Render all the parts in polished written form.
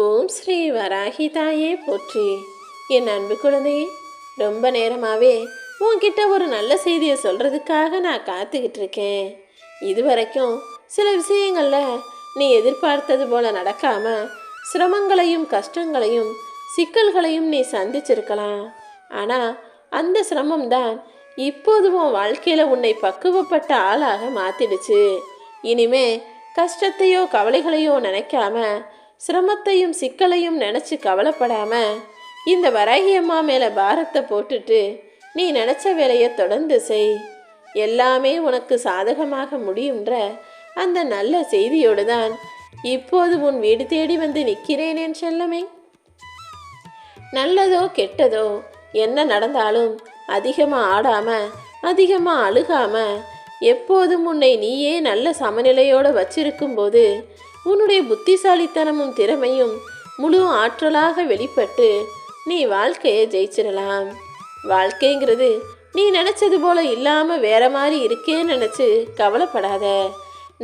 ஓம் ஸ்ரீ வராகி தாயே போற்றி. என் அன்பு குழந்தையே, ரொம்ப நேரமாகவே உன்கிட்ட ஒரு நல்ல செய்தியை சொல்கிறதுக்காக நான் காத்துக்கிட்டு இருக்கேன். இது வரைக்கும் சில விஷயங்களில் நீ எதிர்பார்த்தது போல் நடக்காமல் சிரமங்களையும் கஷ்டங்களையும் சிக்கல்களையும் நீ சந்திச்சிருக்கலாம். ஆனால் அந்த சிரமம்தான் இப்போது உன் வாழ்க்கையில் உன்னை பக்குவப்பட்ட ஆளாக மாற்றிடுச்சு. இனிமே கஷ்டத்தையோ கவலைகளையோ நினைக்காம சிரமத்தையும் சிக்கலையும் நினச்சி கவலைப்படாம இந்த வராகி அம்மா மேலே பாரத்தை போட்டுட்டு நீ நினச்ச வேலையை தொடர்ந்து செய். எல்லாமே உனக்கு சாதகமாக முடியுன்ற அந்த நல்ல செய்தியோடு தான் இப்போது உன் வீடு தேடி வந்து நிற்கிறேன் என் செல்லமே. நல்லதோ கெட்டதோ என்ன நடந்தாலும் அதிகமாக ஆடாமல் அதிகமாக அழுகாமல் எப்போதும் உன்னை நீயே நல்ல சமநிலையோடு வச்சிருக்கும்போது உன்னுடைய புத்திசாலித்தனமும் திறமையும் முழு ஆற்றலாக வெளிப்பட்டு நீ வாழ்க்கையை ஜெயிச்சிடலாம். வாழ்க்கைங்கிறது நீ நினச்சது போல் இல்லாமல் வேற மாதிரி இருக்கேன்னு நினச்சி கவலைப்படாத.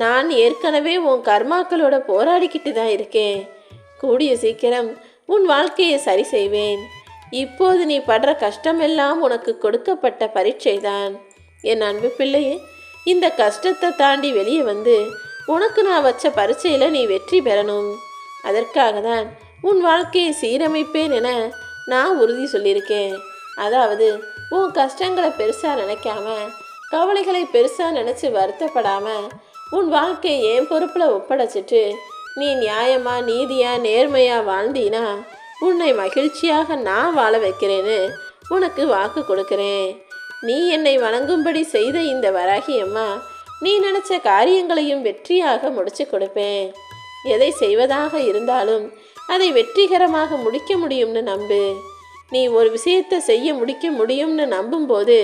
நான் ஏற்கனவே உன் கர்மாக்களோட போராடிக்கிட்டு தான் இருக்கேன். கூடிய சீக்கிரம் உன் வாழ்க்கையை சரி செய்வேன். இப்போது நீ படுற கஷ்டமெல்லாம் உனக்கு கொடுக்கப்பட்ட பரீட்சை தான். என் அன்பு பிள்ளையே, இந்த கஷ்டத்தை தாண்டி வெளியே வந்து உனக்கு நான் வச்ச பரீட்சையில் நீ வெற்றி பெறணும். அதற்காக தான் உன் வாழ்க்கையை சீரமைப்பேன் என நான் உறுதி சொல்லியிருக்கேன். அதாவது உன் கஷ்டங்களை பெருசாக நினைக்காம கவலைகளை பெருசாக நினச்சி வருத்தப்படாமல் உன் வாழ்க்கையை என் பொறுப்பில் ஒப்படைச்சிட்டு நீ நியாயமாக நீதியாக நேர்மையாக வாழ்ந்தீனா உன்னை மகிழ்ச்சியாக நான் வாழ வைக்கிறேன்னு உனக்கு வாக்கு கொடுக்குறேன். நீ என்னை வணங்கும்படி செய்த இந்த வராகி அம்மா நீ நினச்ச காரியங்களையும் வெற்றியாக முடிச்சு கொடுப்பேன். எதை செய்வதாக இருந்தாலும் அதை வெற்றிகரமாக முடிக்க முடியும்னு நம்பு. நீ ஒரு விஷயத்தை செய்ய முடிக்க முடியும்னு நம்பும்போது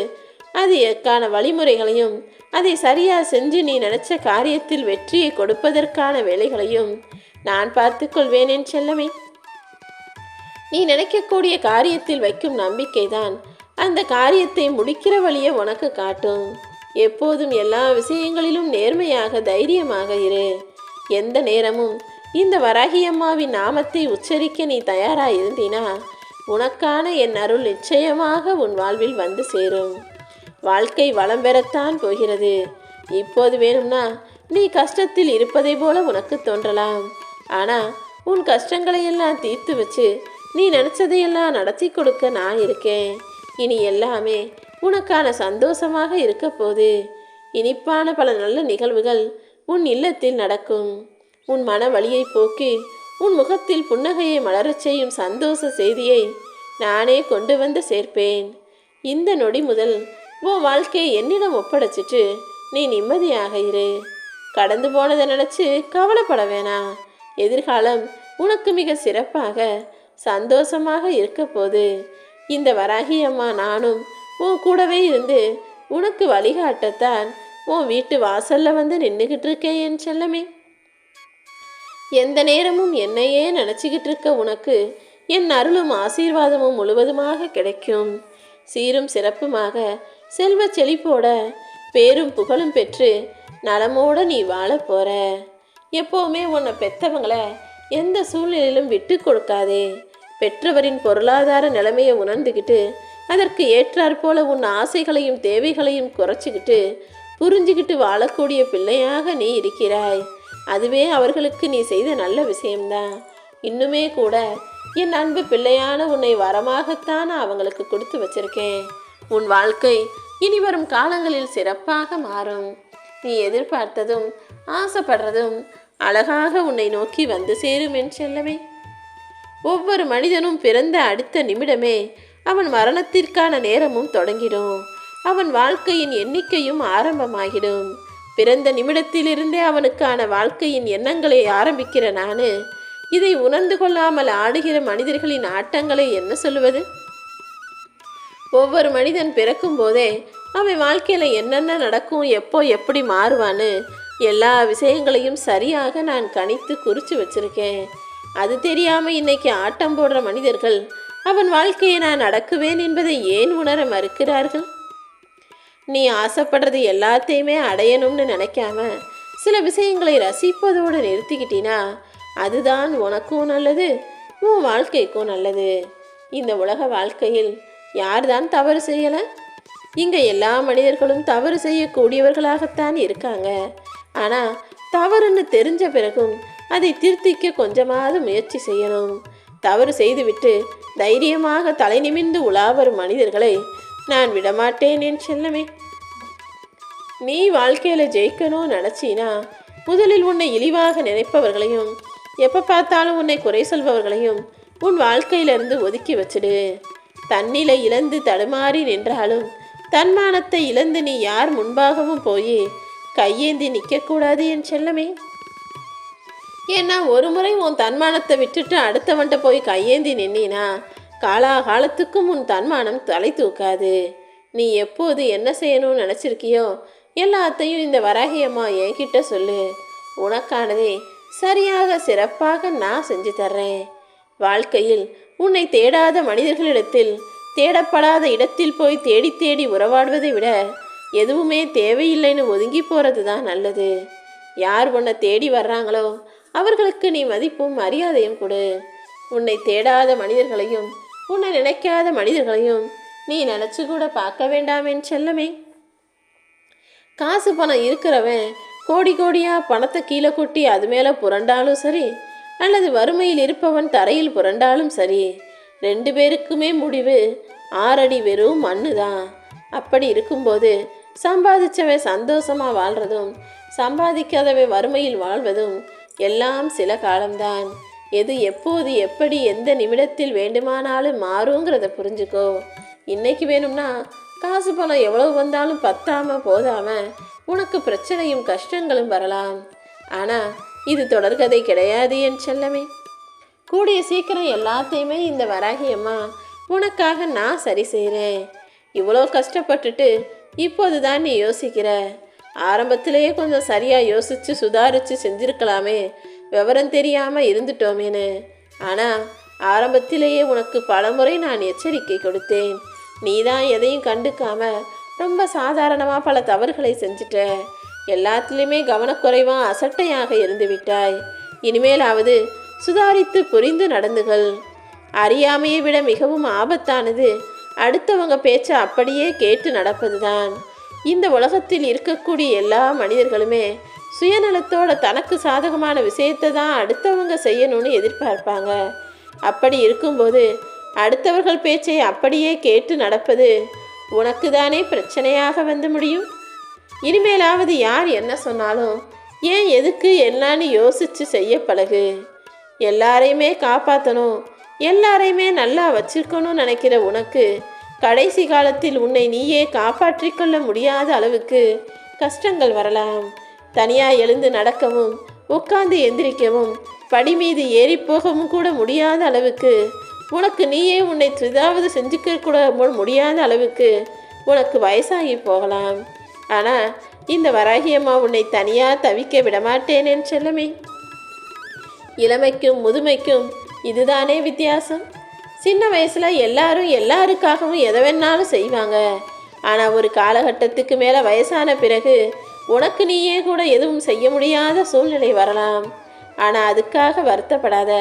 அதுக்கான வழிமுறைகளையும் அதை சரியாக செஞ்சு நீ நினச்ச காரியத்தில் வெற்றியை கொடுப்பதற்கான வேலைகளையும் நான் பார்த்து கொள்வேன் என் செல்லமே. நீ நினைக்கக்கூடிய காரியத்தில் வைக்கும் நம்பிக்கை தான் அந்த காரியத்தை முடிக்கிற வழியை உனக்கு காட்டும். எப்போதும் எல்லா விஷயங்களிலும் நேர்மையாக தைரியமாக இரு. எந்த நேரமும் இந்த வராகி அம்மாவின் நாமத்தை உச்சரிக்க நீ தயாராக இருந்தினா உனக்கான என் அருள் நிச்சயமாக உன் வாழ்வில் வந்து சேரும். வாழ்க்கை வளம் பெறத்தான் போகிறது. இப்போது வேணும்னா நீ கஷ்டத்தில் இருப்பதை போல உனக்கு தோன்றலாம். ஆனால் உன் கஷ்டங்களையெல்லாம் தீர்த்து வச்சு நீ நினச்சதையெல்லாம் நடத்தி கொடுக்க நான் இருக்கேன். இனி எல்லாமே உனக்கான சந்தோஷமாக இருக்க போது. இனிப்பான பல நல்ல நிகழ்வுகள் உன் இல்லத்தில் நடக்கும். உன் மன வலியை போக்கி உன் முகத்தில் புன்னகையை மலரச் செய்யும் சந்தோஷ செய்தியை நானே கொண்டு வந்து சேர்ப்பேன். இந்த நொடி முதல் உன் வாழ்க்கையை என்னிடம் ஒப்படைச்சிட்டு நீ நிம்மதியாக இரு. கடந்து போனதை நினச்சி கவலைப்பட வேணாம். எதிர்காலம் உனக்கு மிக சிறப்பாக சந்தோஷமாக இருக்க போது. இந்த வராகி அம்மா நானும் உன் கூடவே இருந்து உனக்கு வழிகாட்டத்தான் உன் வீட்டு வாசல்ல வந்து நின்றுக்கிட்டு இருக்கேன் என் செல்லமே. எந்த நேரமும் என்னையே நினச்சிக்கிட்டு இருக்க உனக்கு என் அருளும் ஆசீர்வாதமும் முழுவதுமாக கிடைக்கும். சீரும் சிறப்புமாக செல்வ செழிப்போட பேரும் புகழும் பெற்று நலமோட நீ வாழ போற. எப்போவுமே உன்னை பெற்றவங்களை எந்த சூழ்நிலையிலும் விட்டு கொடுக்காதே. பெற்றவரின் பொருளாதார நிலைமையை உணர்ந்துக்கிட்டு அதற்கு ஏற்றாற்போல உன் ஆசைகளையும் தேவைகளையும் குறைச்சிக்கிட்டு புரிஞ்சுக்கிட்டு வாழக்கூடிய பிள்ளையாக நீ இருக்கிறாய். அதுவே அவர்களுக்கு நீ செய்த நல்ல விஷயம்தான். இன்னுமே கூட என் அன்பு பிள்ளையான உன்னை வரமாகத்தான் அவங்களுக்கு கொடுத்து வச்சிருக்கேன். உன் வாழ்க்கை இனி வரும் காலங்களில் சிறப்பாக மாறும். நீ எதிர்பார்த்ததும் ஆசைப்படுறதும் அழகாக உன்னை நோக்கி வந்து சேரும் என் செல்லமே. ஒவ்வொரு மனிதனும் பிறந்த அடுத்த நிமிடமே அவன் மரணத்திற்கான நேரமும் தொடங்கிடும். அவன் வாழ்க்கையின் எண்ணிக்கையும் ஆரம்பமாகிடும். பிறந்த நிமிடத்திலிருந்தே அவனுக்கான வாழ்க்கையின் எண்ணங்களை ஆரம்பிக்கிற நான் இதை உணர்ந்து கொள்ளாமல் ஆடுகிற மனிதர்களின் ஆட்டங்களை என்ன சொல்லுவது? ஒவ்வொரு மனிதன் பிறக்கும் போதே அவன் வாழ்க்கையில் என்னென்ன நடக்கும், எப்போ எப்படி மாறுவான்னு எல்லா விஷயங்களையும் சரியாக நான் கணித்து குறித்து வச்சிருக்கேன். அது தெரியாமல் இன்னைக்கு ஆட்டம் போடுற மனிதர்கள் அவன் வாழ்க்கையை நான் அடக்குவேன் என்பதை ஏன் உணர மறுக்கிறார்கள்? நீ ஆசைப்படுறது எல்லாத்தையுமே அடையணும்னு நினைக்காம சில விஷயங்களை ரசிப்பதோடு நிறுத்திக்கிட்டினா அதுதான் உனக்கும் நல்லது, உன் வாழ்க்கைக்கும் நல்லது. இந்த உலக வாழ்க்கையில் யார்தான் தவறு செய்யலை? இங்கே எல்லா மனிதர்களும் தவறு செய்யக்கூடியவர்களாகத்தான் இருக்காங்க. ஆனால் தவறுன்னு தெரிஞ்ச பிறகும் அதை திருத்திக்க கொஞ்சமாவது முயற்சி செய்யணும். தவறு செய்துவிட்டு தைரியமாக தலை நிமிர்ந்து உலாவரும் மனிதர்களை நான் விடமாட்டேன் என் செல்லமே. நீ வாழ்க்கையில் ஜெயிக்கணும்னு நினச்சினா முதலில் உன்னை இழிவாக நினைப்பவர்களையும் எப்போ பார்த்தாலும் உன்னை குறை சொல்பவர்களையும் உன் வாழ்க்கையிலிருந்து ஒதுக்கி வச்சிடு. தன்னிலை இழந்து தடுமாறி நின்றாலும் தன்மானத்தை இழந்து நீ யார் முன்பாகவும் போய் கையேந்தி நிற்கக்கூடாது என் செல்லமே. ஏன்னா ஒரு முறை உன் தன்மானத்தை விட்டுட்டு அடுத்தவன்ட்ட போய் கையேந்தி நின்னா காலாகாலத்துக்கும் உன் தன்மானம் தலை தூக்காது. நீ எப்போது என்ன செய்யணும்னு நினச்சிருக்கியோ எல்லாத்தையும் இந்த வராகியம்மா என்கிட்ட சொல்லு. உனக்கானதே சரியாக சிறப்பாக நான் செஞ்சு தர்றேன். வாழ்க்கையில் உன்னை தேடாத மனிதர்களிடத்தில் தேடப்படாத இடத்தில் போய் தேடி தேடி உறவாடுவதை விட எதுவுமே தேவையில்லைன்னு ஒதுங்கி போகிறது தான் நல்லது. யார் உன்னை தேடி வர்றாங்களோ அவர்களுக்கு நீ மதிப்பும் மரியாதையும் கொடு. உன்னை தேடாத மனிதர்களையும் உன்னை நினைக்காத மனிதர்களையும் நீ நினச்சி கூட பார்க்க வேண்டாமேன்னு செல்லமே. காசு பணம் இருக்கிறவன் கோடி கோடியாக பணத்தை கீழே கொட்டி அது மேலே புரண்டாலும் சரி, அல்லது வறுமையில் இருப்பவன் தரையில் புரண்டாலும் சரி, 2 பேருக்குமே முடிவு 6 அடி வெறும் மண்ணு தான். அப்படி இருக்கும்போது சம்பாதிச்சவன் சந்தோஷமாக வாழ்கிறதும் சம்பாதிக்காதவன் வறுமையில் வாழ்வதும் எல்லாம் சில காலம்தான். எது எப்போது எப்படி எந்த நிமிடத்தில் வேண்டுமானாலும் மாறுங்கிறத புரிஞ்சுக்கோ. இன்னைக்கு வேணும்னா காசு பணம் எவ்வளவு வந்தாலும் பத்தாமல் போதாமல் உனக்கு பிரச்சனையும் கஷ்டங்களும் வரலாம். ஆனால் இது தொடர்கதை கிடையாது என் செல்லமே. கூடிய சீக்கிரம் எல்லாத்தையுமே இந்த வராகியம்மா உனக்காக நான் சரி செய்கிறேன். இவ்வளோ கஷ்டப்பட்டுட்டு இப்போது தான் நீ யோசிக்கிற. ஆரம்பத்திலேயே கொஞ்சம் சரியாக யோசித்து சுதாரித்து செஞ்சுருக்கலாமே, விவரம் தெரியாமல் இருந்துட்டோமேனு. ஆனால் ஆரம்பத்திலேயே உனக்கு பலமுறை நான் எச்சரிக்கை கொடுத்தேன். நீ தான் எதையும் கண்டுக்காம ரொம்ப சாதாரணமாக பல தவறுகளை செஞ்சிட்ட. எல்லாத்துலேயுமே கவனக்குறைவாக அசட்டையாக இருந்து விட்டாய். இனிமேலாவது சுதாரித்து புரிந்து நடந்துகள். அறியாமையை விட மிகவும் ஆபத்தானது அடுத்தவங்க பேச்சை அப்படியே கேட்டு நடப்பதுதான். இந்த உலகத்தில் இருக்கக்கூடிய எல்லா மனிதர்களுமே சுயநலத்தோட தனக்கு சாதகமான விஷயத்தை தான் அடுத்தவங்க செய்யணும்னு எதிர்பார்ப்பாங்க. அப்படி இருக்கும்போது அடுத்தவர்கள் பேச்சை அப்படியே கேட்டு நடப்பது உனக்கு தானே பிரச்சனையாக வந்து முடியும். இனிமேலாவது யார் என்ன சொன்னாலும் ஏன் எதுக்கு என்னன்னு யோசித்து செய்ய பழகு. எல்லாரையுமே காப்பாற்றணும், எல்லாரையுமே நல்லா வச்சிருக்கணும்னு நினைக்கிற உனக்கு கடைசி காலத்தில் உன்னை நீயே காப்பாற்றி கொள்ள முடியாத அளவுக்கு கஷ்டங்கள் வரலாம். தனியாக எழுந்து நடக்கவும் உட்கார்ந்து எந்திரிக்கவும் படி மீது ஏறி போகவும் கூட முடியாத அளவுக்கு உனக்கு நீயே உன்னை ஏதாவது செஞ்சுக்க கூட முடியாத அளவுக்கு உனக்கு வயசாகி போகலாம். ஆனால் இந்த வராகியம்மா உன்னை தனியாக தவிக்க விடமாட்டேனேன்னு செல்லமே. இளமைக்கும் முதுமைக்கும் இதுதானே வித்தியாசம். சின்ன வயசில் எல்லாரும் எல்லாருக்காகவும் எதை வேணாலும் செய்வாங்க. ஆனால் ஒரு காலகட்டத்துக்கு மேலே வயசான பிறகு உனக்கு நீயே கூட எதுவும் செய்ய முடியாத சூழ்நிலை வரலாம். ஆனால் அதுக்காக வருத்தப்படாத.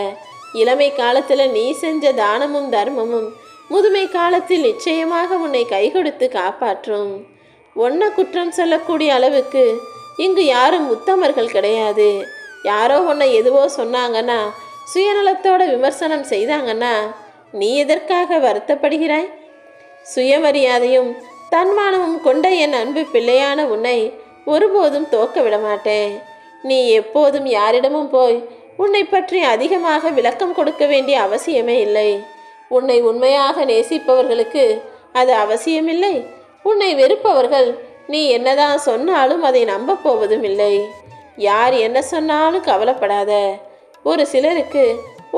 இளமை காலத்தில் நீ செஞ்ச தானமும் தர்மமும் முதுமை காலத்தில் நிச்சயமாக உன்னை கை கொடுத்து காப்பாற்றும். ஒன்றை குற்றம் சொல்லக்கூடிய அளவுக்கு இங்கு யாரும் உத்தமர்கள் கிடையாது. யாரோ உன்னை எதுவோ சொன்னாங்கன்னா, சுயநலத்தோட விமர்சனம் செய்தாங்கன்னா நீ எதற்காக வருத்தப்படுகிறாய்? சுயமரியாதையும் தன்மானமும் கொண்ட என் அன்பு பிள்ளையான உன்னை ஒருபோதும் தோக்க விடமாட்டேன். நீ எப்போதும் யாரிடமும் போய் உன்னை பற்றி அதிகமாக விளக்கம் கொடுக்க வேண்டிய அவசியமே இல்லை. உன்னை உண்மையாக நேசிப்பவர்களுக்கு அது அவசியமில்லை. உன்னை வெறுப்பவர்கள் நீ என்னதான் சொன்னாலும் அதை நம்ப போவதும் இல்லை. யார் என்ன சொன்னாலும் கவலைப்படாத. ஒரு சிலருக்கு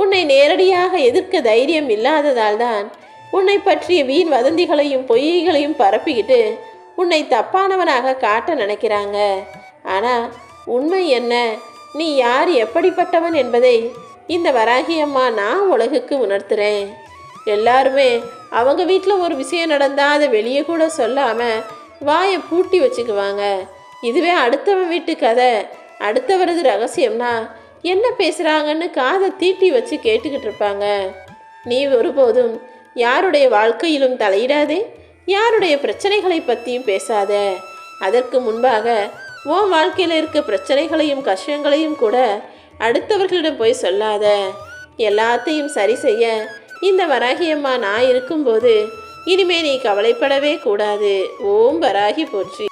உன்னை நேரடியாக எதிர்க்க தைரியம் இல்லாததால் தான் உன்னை பற்றிய வீண் வதந்திகளையும் பொய்களையும் பரப்பிக்கிட்டு உன்னை தப்பானவனாக காட்ட நினைக்கிறாங்க. ஆனால் உண்மை என்ன, நீ யார், எப்படிப்பட்டவன் என்பதை இந்த வராகியம்மா நான் உலகுக்கு உணர்த்துறேன். எல்லாருமே அவங்க வீட்டில் ஒரு விஷயம் நடந்தால் அதை வெளியே கூட சொல்லாமல் வாயை பூட்டி வச்சுக்குவாங்க. இதுவே அடுத்தவன் வீட்டு கதை, அடுத்தவரது ரகசியம்னா என்ன பேசுகிறாங்கன்னு காதை தீட்டி வச்சு கேட்டுக்கிட்டு இருப்பாங்க. நீ ஒருபோதும் யாருடைய வாழ்க்கையிலும் தலையிடாதே, யாருடைய பிரச்சனைகளை பற்றியும் பேசாத. அதற்கு முன்பாக உன் வாழ்க்கையில் இருக்க பிரச்சனைகளையும் கஷ்டங்களையும் கூட அடுத்தவர்களிடம் போய் சொல்லாத. எல்லாத்தையும் சரி செய்ய இந்த வராகியம்மா நான் இருக்கும்போது இனிமே நீ கவலைப்படவே கூடாது. ஓம் வராகி போற்றி.